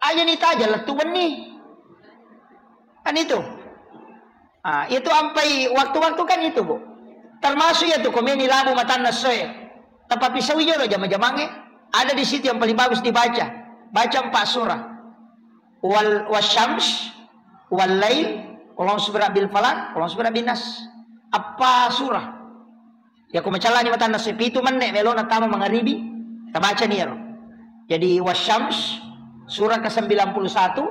Speaker 1: Aja ni tak aja letu benih. Kan itu. Itu sampai waktu-waktu kan itu, Bu. Termasuk ya tuh komeni labu matan nasoy. Tapi sawiyo lo jama-jamange ada di situ yang paling bagus dibaca. Baca 4 surah. Wasyams, wal lail, Qul subra bil falaq, Qul subra bin nas. Apa surah? Ya kumacala ni matan nasoy pitu man nek melona tama mangaribi. Kita baca nih ya. Jadi wasyams surah ke-91,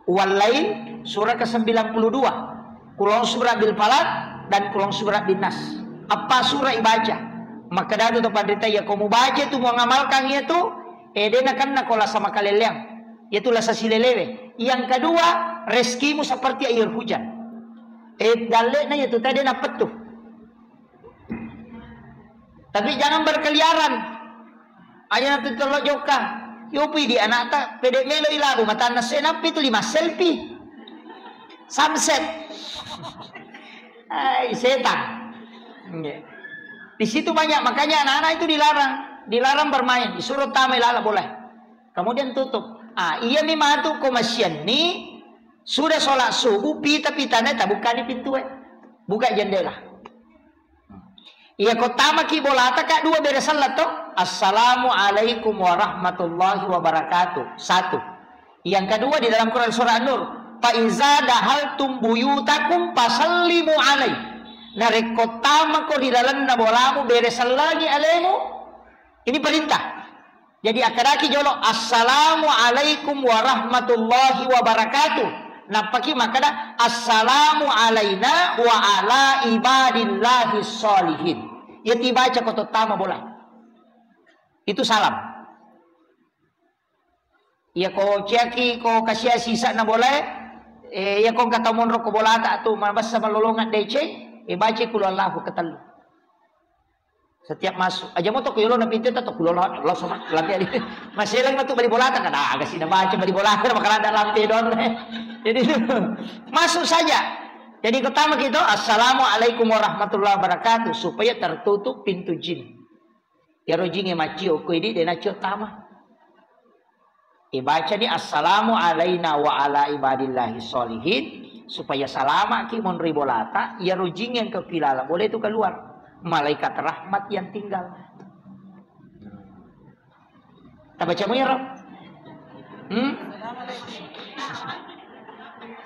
Speaker 1: wal lail surah ke-92. Qul subra bil falaq dan Qul subra bin nas. Apa surah ibaca? Maka dadu to pandita ya kamu baca tu mau ngamalkan itu edena kan nakola sama kaleleang. Itulah sasilelewe. Yang kedua, rezekimu seperti air hujan. Dalekna itu tadi napet tuh. Tapi jangan berkeliaran. Aja nanti tolok joka. Yopi di anak tak pede melo ilabu mata nase napi itu 5 selfie. Sunset. Setan. Di situ banyak, makanya anak-anak itu dilarang bermain, disuruh tamai lala boleh. Kemudian tutup. Iya memang tuh komasian nih sudah sholat subuh pita-pitanya tak buka di pintu, buka jendela. Iya kota maki bolata kak 2 beres salat toh. Assalamualaikum warahmatullahi wabarakatuh. 1. Yang kedua di dalam Quran surah An-Nur, fa iza dahaltum buyutakum fasallimu alaihi. Narek kota mako di dalam nabolamu beresan lagi alaimu. Ini perintah. Jadi akadaki jolo assalamualaikum warahmatullahi wabarakatuh. Napaki makada assalamu alaina wa ala ibadillahi sholihin. Ya dibaca koto tama bola. Itu salam. Ya ko ciaki ko kasih sisa na boleh. Ya ko kata monro ko bola tak tu mabasa malolongan DC. Baca kul Allahu ketalu. Setiap masuk aja mau tok yolo na pintu tok kul Allah sama lampi ali. Masih lang na tu bali bola kan agak sih baca bali bola bakalan ada lampi don. Jadi masuk saja. Jadi pertama kita assalamualaikum warahmatullahi wabarakatuh supaya tertutup pintu jin. Ya rojinge macio ko ini dena cio tama. Baca ni assalamu alaina wa ala ibadillahi sholihin. Supaya salama ki mon ribolata ya rujing yang kepilala boleh itu keluar malaikat rahmat yang tinggal. Tak baca mu ya Rob?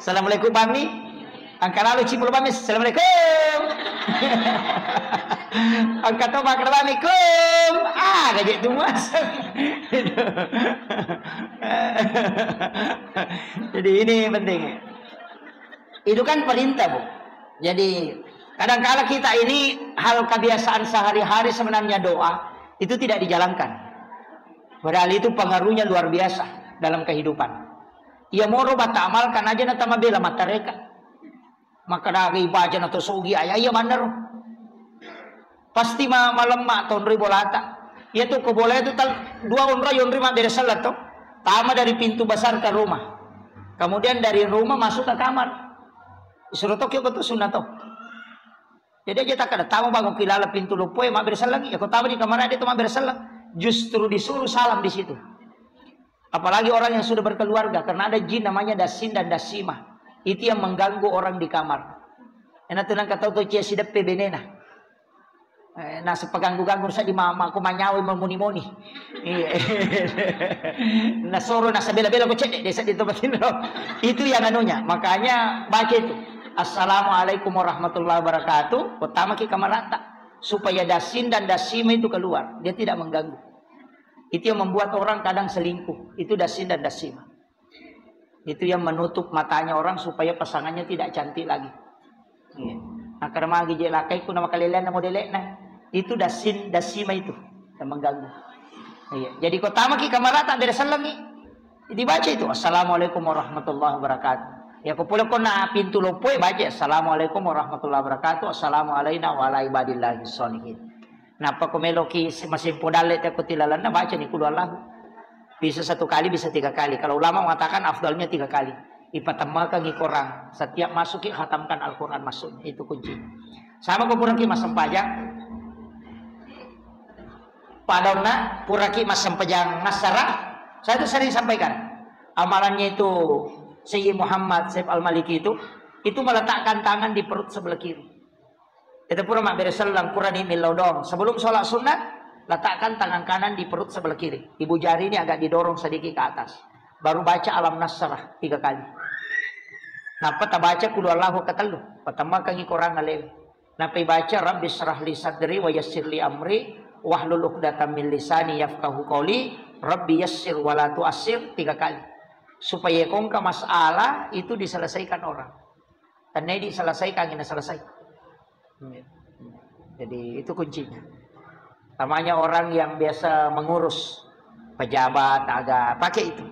Speaker 1: Assalamualaikum Bami. Angkat lalu cipul Bami. Assalamualaikum. Angkat tomak Bami. Gajek tu mas. Jadi ini penting. Itu kan perintah, Bu. Jadi kadang-kala kita ini hal kebiasaan sehari-hari sebenarnya doa itu tidak dijalankan. Padahal itu pengaruhnya luar biasa dalam kehidupan. Ia moro bata amalkan aja nata mabela mata reka. Maka dari baca atau sogi ayah iya benar. Pasti malam mak tahun ribolata. Ia tuh keboleh itu 2 umrah yonri mak dari salat tuh. Tama dari pintu besar ke rumah. Kemudian dari rumah masuk ke kamar. Disuruh tok betul sunat tok. Jadi aja tak ada tamu bangun kilala pintu lupoy mak bersal lagi. Ya kau tahu di kamar ada itu mak bersal. Justru disuruh salam di situ. Apalagi orang yang sudah berkeluarga karena ada jin namanya dasin dan dasimah. Itu yang mengganggu orang di kamar. Enak tenang kata tu cia sidap benena. Nah sepeganggu-ganggu sa di mama ko manyawi memuni-muni. Nah soro nasa bela-bela ko cek desa di tempat ini. Itu yang anunya. Makanya baca itu. Assalamualaikum warahmatullahi wabarakatuh. Pertama kita merata supaya dasin dan dasima itu keluar. Dia tidak mengganggu. Itu yang membuat orang kadang selingkuh. Itu dasin dan dasima. Itu yang menutup matanya orang supaya pasangannya tidak cantik lagi. Nah karena magi jelakai ku nama kalian nama modelnya. Itu dasin dasima itu yang mengganggu. Jadi pertama kita merata dari salam ni dibaca itu Assalamualaikum warahmatullahi wabarakatuh. Ya ko pula ko na pintu lopoy baca Assalamualaikum warahmatullahi wabarakatuh. Assalamualaikum wa ala ibadillahi sholihin. Napa ko meloki masih podalet ko tilalan na baca ni kudu Allah. Bisa 1 kali bisa 3 kali. Kalau ulama mengatakan afdalnya 3 kali. Ipatamakan korang setiap masuk khatamkan Al-Quran masuk. Itu kunci. Sama ko puraki masam pajak. Padona puraki masam pajang nasara. Saya itu sering sampaikan. Amalannya itu Sayyid Muhammad Saif Al-Maliki itu meletakkan tangan di perut sebelah kiri. Itu pura mak beresalam Quran ini laudong. Sebelum sholat sunat, letakkan tangan kanan di perut sebelah kiri. Ibu jari ini agak didorong sedikit ke atas. Baru baca alam nasrah 3 kali. Napa tak baca kudu Allahu katalu. Pertama kali Quran alem. Napa baca Rabbi syrah li sadri wa yassir li amri wahlul 'uqdatam min lisani yafqahu qawli Rabbi yassir wa la tu'assir 3 kali. Supaya kongka masalah itu diselesaikan orang. Dan ini diselesaikan, ini selesai. Jadi itu kuncinya. Namanya orang yang biasa mengurus pejabat agak pakai itu.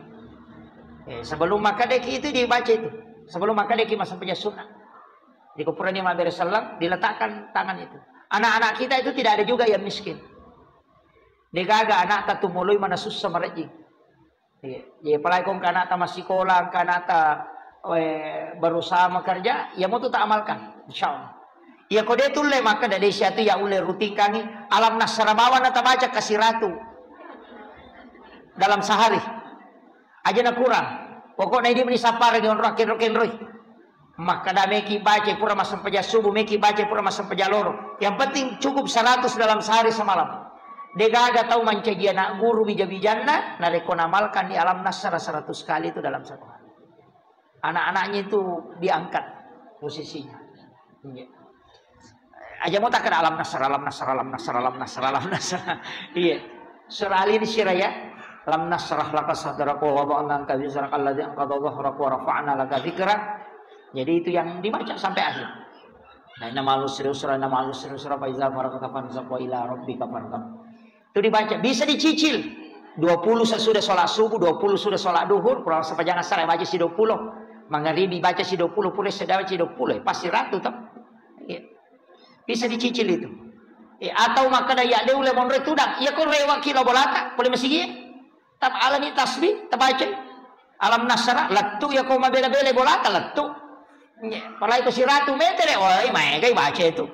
Speaker 1: Sebelum makan deki itu dibaca itu. Sebelum makan deki masa punya sunnah. Di kuburan Imam Rasulullah diletakkan tangan itu. Anak-anak kita itu tidak ada juga yang miskin. Digaga anak tatumului mana susah merejing. Ya apalagi kong kanata masih sekolah, kanata berusaha bekerja, ya mau tu tak amalkan, insyaallah. Ya kode tu le maka dari siatu ya ule rutin kami alam nasrabawan atau baca kasih ratu dalam sehari. Aja nak kurang. Pokoknya dia beri sapar dengan rokin roy. Maka dah meki baca pura masam peja subuh, meki baca pura masam peja loro. Yang penting cukup 100 dalam sehari semalam. Degaga tahu mancaji anak guru bija-bijanna, narekon amalkan di alam nasara 100 kali itu dalam 1 hari. Anak-anaknya itu diangkat posisinya. Aja mau takkan alam nasara. Iya. Surah Ali ini siraya. Alam nasrah laka sadraka wa wada'na anka wizraka alladzi anqadha dhahraka wa rafa'na laka dzikrak. Jadi itu yang dibaca sampai akhir. Nah, nama al-usra fa iza faragta fansab wa ila rabbika farghab. Itu dibaca, bisa dicicil. 20 sesudah sholat subuh, 20 sudah sholat duhur, kurang sepanjang asar baca si 20. Maghribi baca si 20, pulih sedang baca si 20. Pasti ratu tak. Ya. Bisa dicicil itu. Atau maka daya dia ulai monre tudang. Ya kau rewa kilo bolata, boleh masih dia. Tab alani tasbih, tabaca. Alam nasara, latu ya kau mabela-bela bolata latu. Ya, palai itu si ratu meter, woi, mereka baca itu.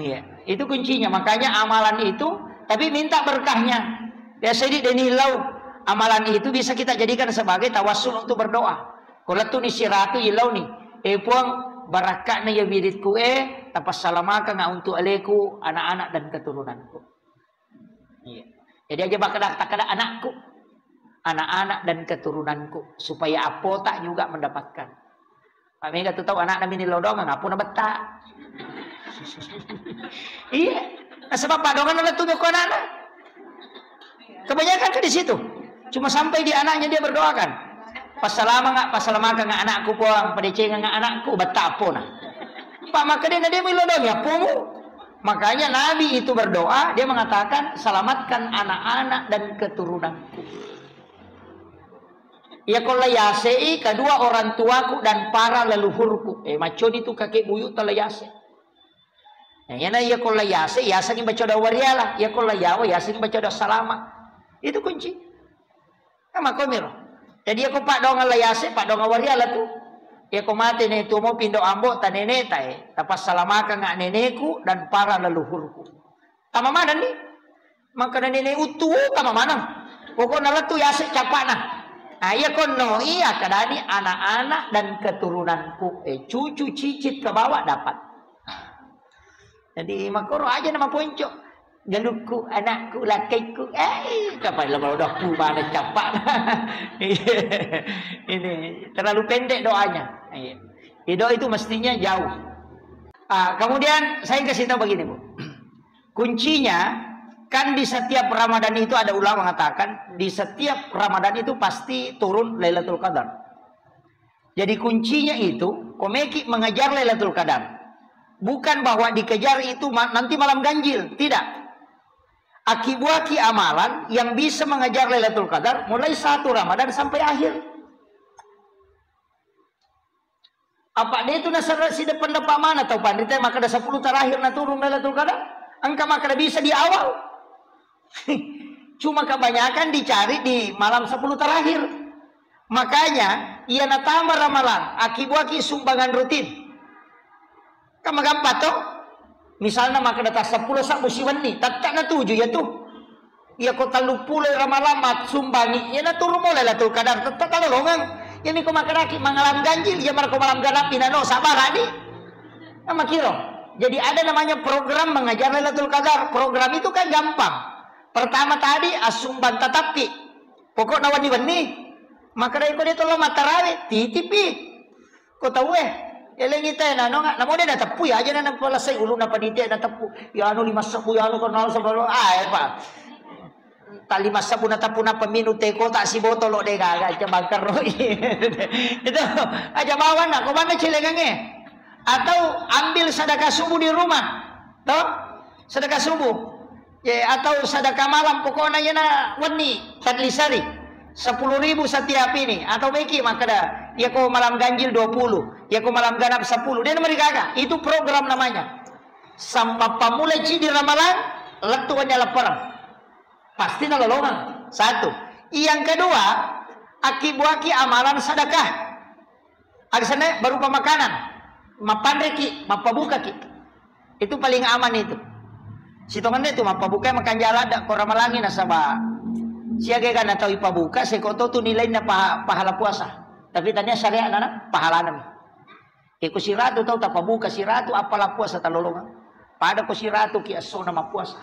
Speaker 1: Ya, itu kuncinya. Makanya amalan itu tapi minta berkahnya. Biasa di denilau amalan itu bisa kita jadikan sebagai tawassul untuk berdoa. Kalau tu ni si ratu ilau ni, puang barakatnya ya wiridku tapas salamaka nga untuk aleku, anak-anak dan keturunanku. Iya. Jadi aja bakal kata anakku, anak-anak dan keturunanku supaya apo tak juga mendapatkan. Pak Mega tu tahu anak nabi ni lodong ngapo na beta. Iya. Nah, sebab padongan oleh tubuh anak-anak. Kebanyakan ke di situ. Cuma sampai di anaknya dia berdoakan. Pasalama nggak anakku puang, padece nggak anakku betapo nah. Pak maka dia melodong ya pungu. Makanya Nabi itu berdoa, dia mengatakan selamatkan anak-anak dan keturunanku. Ya kalau yasei kedua orang tuaku dan para leluhurku. Macon itu kakek buyut telah yase. Ya na ya kalau yase ni baca doa wariala, ya kalau yawa yase ni baca doa salama. Itu kunci. Sama komiro. Jadi aku pak doa yase, pak doa wariala tu. Ya ko mati ne tu mo pindo ambo ta nenek tae, tapas salamaka nga nenekku dan para leluhurku. Tama mana ni? Maka nenek utu tama mana? Pokoknya lah tu yase capana. Ya kono iya kadani anak-anak dan keturunanku. Cucu cicit ke bawah dapat. Jadi makoro aja nama ponco. Galuku, anakku, lakiku. Kapan lama udah ku mana capak. Ini terlalu pendek doanya. Doa itu mestinya jauh. Kemudian saya kasih tahu begini, Bu. Kuncinya kan di setiap Ramadan itu ada ulama mengatakan di setiap Ramadan itu pasti turun Lailatul Qadar. Jadi kuncinya itu komeki mengejar Lailatul Qadar. Bukan bahwa dikejar itu nanti malam ganjil, tidak. Akibat amalan yang bisa mengejar Lailatul Qadar mulai 1 Ramadan sampai akhir. Apa dia itu nasar si depan mana atau pandita maka ada 10 terakhir na turun Lailatul Qadar? Angka maka bisa di awal. Cuma kebanyakan dicari di malam 10 terakhir. Makanya ia na tambah ramalan akibat sumbangan rutin. Kamu gampang toh? Misalnya maka data 10 sak musiwan ni, tak na 7 ya tuh. Ya kota lupulo ramalamat sumbangi, ya na turun mulai Lailatul Qadar. Tak kalolongan. Ini ko makaraki mangalam ganjil, ya marko malam ganap inano sabar ni. Nama kiro. Jadi ada namanya program mengajar Lailatul Qadar. Program itu kan gampang. Pertama tadi asumban tatapi. Pokok nawani-wani. Maka dari ko dito lo matarawi, titipi. Ko tahu eleng kita na no nga namo na tapu ya aja na pala say ulo na paniti na tapu ya ano 5 sabu ya ano kanal sa balo pa tali masabu na tapu na paminute ko ta si botolo de gaga cabangkar roi itu aja bawa na ko mana cilengange atau ambil sedekah subuh di rumah toh sedekah subuh ya atau sedekah malam pokoknya ya na wani tadlisari 10.000 setiap ini atau beki maka dah ya ko malam ganjil 20 ya ko malam ganap 10 dia mereka itu program namanya sampai pamulai di ramalan letuannya lapar pasti nolongan satu yang kedua akibat amalan sedekah ada sana berupa makanan mapandreki mapabuka ki itu paling aman itu sitongan itu mapabuka makan jalan dak ko ramalangi nasaba siaga kan atau ipabuka sekoto tu nilai na pahala puasa. Tapi tanya syariat na pahala na. Iko siratu tau tapabuka siratu apalah puasa talolongan. Pada ko siratu ki aso na mapuasa.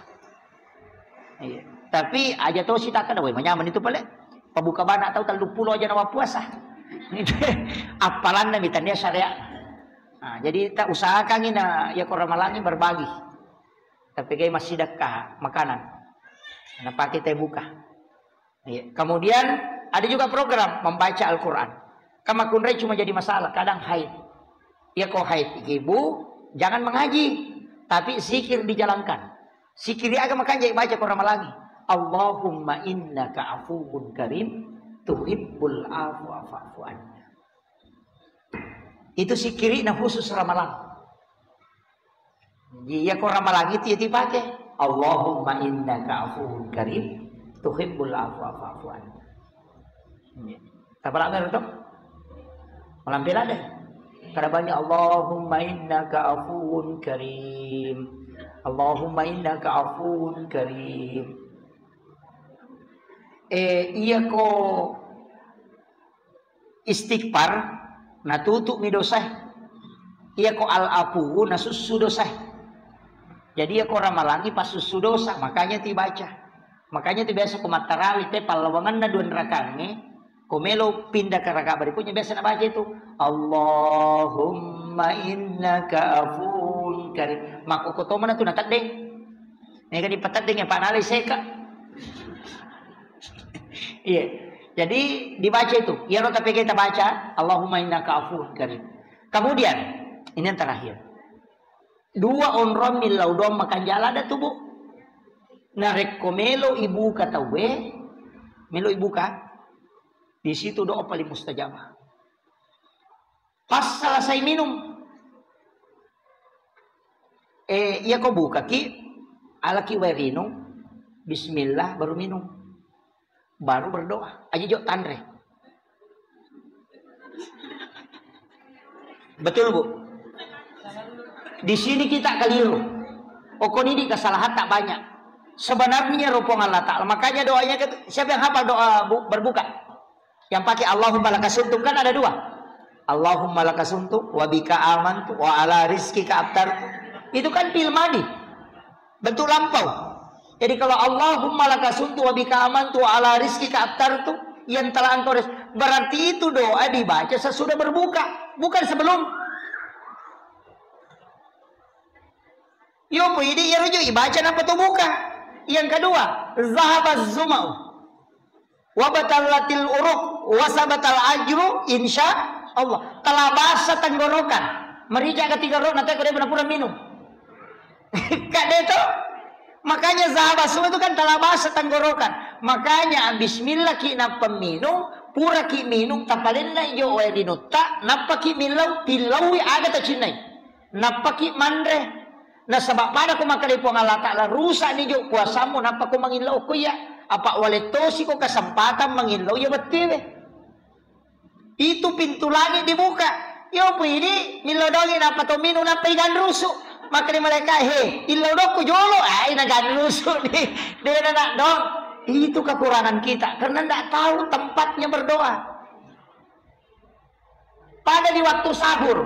Speaker 1: Iya. Tapi aja tau si takkan we manyaman itu pala. Pabuka bana tau 30 aja na puasa. Apalan na mitanya syariat. Nah, jadi tak usahakan ina ya ko ramalangi berbagi. Tapi kayak masih sedekah makanan. Nah, pakai teh buka. Ya. Kemudian ada juga program membaca Al-Quran. Kama kunrai cuma jadi masalah. Kadang haid. Ya kok haid. Ibu jangan mengaji. Tapi zikir dijalankan. Zikir di agama kan jadi baca Quran lagi. Allahumma innaka afuwun karim. Tuhibbul afu anna. Itu zikir na khusus ramalan. Ya kok ramalan itu ya dipakai. Allahumma innaka afuwun karim. Tuhibbul afu anna. Tapala meron to? Malampil ada. Kada banyak Allahumma innaka afuwun karim. Allahumma innaka afuwun karim. Iya ko istighfar natutu mi dosa. Iya ko al-afu nasusu dosa. Jadi iya ko ramalangi pas susu dosa, makanya dibaca. Makanya itu biasa kumatarawi te palawangan na 2 rakaat komelo pindah ke rakaat berikutnya biasa nak baca itu Allahumma innaka afuwun karim. Maka ko to mana tu natak deng. Ni kan dipatat deng Pak Nali seka. Iya. Jadi dibaca itu. Ya tapi kita baca Allahumma innaka afuwun karim. Kemudian ini yang terakhir. 2 onron milaudom makan jala ada tubuh. Narek komelo ibu kata melo ibu ka di situ doa paling mustajabah. Pas selesai minum, iya kau buka ki, alaki werino, Bismillah baru minum, baru berdoa. Aja jok tandre. Betul bu? Di sini kita keliru. Okon ini kesalahan tak banyak. Sebenarnya rupong Allah Ta'ala. Makanya doanya siapa yang hafal doa berbuka? Yang pakai Allahumma lakasuntuk kan ada 2. Allahumma lakasuntuk wa bika amantu wa ala rizkika aftartu. Itu kan fil madi. Bentuk lampau. Jadi kalau Allahumma lakasuntu wa bika amantu ala rizkika aftartu, yang telah engkau berarti itu doa dibaca sesudah berbuka, bukan sebelum. Yo ini ya rujuk baca apa tuh buka. Yang kedua, zahabaz zumau wa batallatil uruq wa sabatal ajru insya Allah. Telah basah tenggorokan, merijak ketiga roh nanti kau pura minum. Kade itu. Makanya zahabaz zumau itu kan telah basah tenggorokan. Makanya bismillah ki na peminum, pura ki minum tapalin na yo wa dinutta, napa ki milau tilawi ada ta cinai. Napa ki mandre. Nah sebab pada ko makalipo ng Allah Ta'ala rusak ni jo puasamu napa ko manginlaw ko ya apa waletosi ko kesempatan manginlaw ya betiwe itu pintu langit dibuka yo po ini milodongin apa to minu napa igan rusuk maka di mereka ilaw ko jolo ay nagan rusuk nih dia nak dong itu kekurangan kita karena tidak tahu tempatnya berdoa pada di waktu sahur.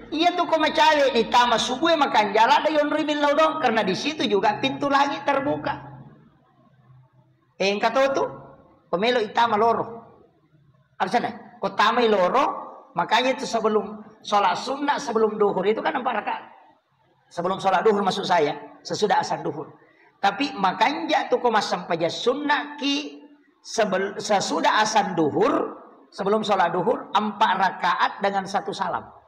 Speaker 1: Iya tuh kau mencari di taman subuh makan jalan ada yon rimil dong karena di situ juga pintu langit terbuka. Yang kata tuh pemelo itama loro. Artinya kau tamai loro makanya itu sebelum sholat sunnah sebelum duhur itu kan 4 rakaat. Sebelum sholat duhur maksud saya sesudah asar duhur. Tapi makanya tuh kau masam paja sunnah ki sesudah asar duhur sebelum sholat duhur 4 rakaat dengan 1 salam.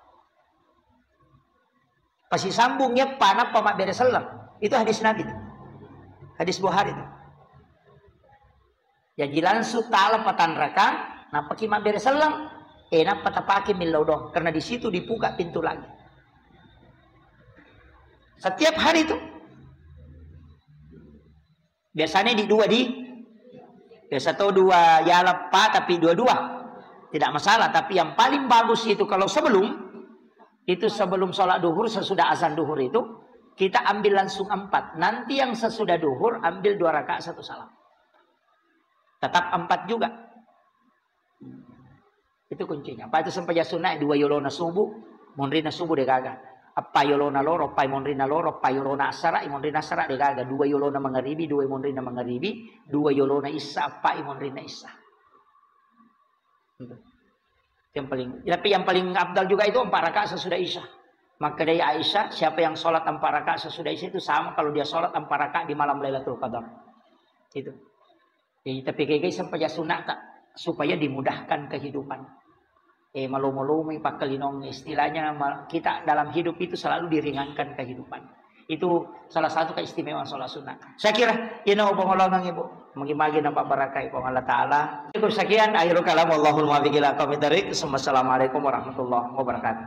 Speaker 1: Pasti sambungnya panah pamak bere selam. Itu hadis Nabi itu. Hadis Bukhari itu. Ya jilan su ta'ala patan raka, napa ki mak bere selam, napa tapaki milau dong. Karena di situ dibuka pintu lagi. Setiap hari itu. Biasanya biasa tahu 2 ya lepas tapi 2-2. Tidak masalah, tapi yang paling bagus itu kalau sebelum sholat duhur sesudah azan duhur itu kita ambil langsung 4. Nanti yang sesudah duhur ambil 2 rakaat 1 salam. Tetap 4 juga. Itu kuncinya. Apa itu sampai sunnah 2 yolona subuh, monrina subuh degaga. Apa yolona loro, apa monrina loro, apa yolona asara, monrina asara degaga. 2 yolona magharibi, 2 monrina magharibi, 2 yolona isya, apa monrina isya. Tapi yang paling abdal juga itu 4 rakaat sesudah isya. Maka dari Aisyah, siapa yang sholat 4 rakaat sesudah isya itu sama kalau dia sholat 4 rakaat di malam Lailatul Qadar. Itu. Jadi tapi kayak sampai sunnah tak supaya dimudahkan kehidupan. Malu-malu pakalinong istilahnya kita dalam hidup itu selalu diringankan kehidupan. Itu salah satu keistimewaan sholat sunnah. Saya kira ini pengolongan ibu. Magi-magi nampak barakai pong Allah Ta'ala. Cukup sekian. Akhirul kalam. Wallahul muwaffiq ila aqwamit thoriq. Assalamualaikum warahmatullahi wabarakatuh.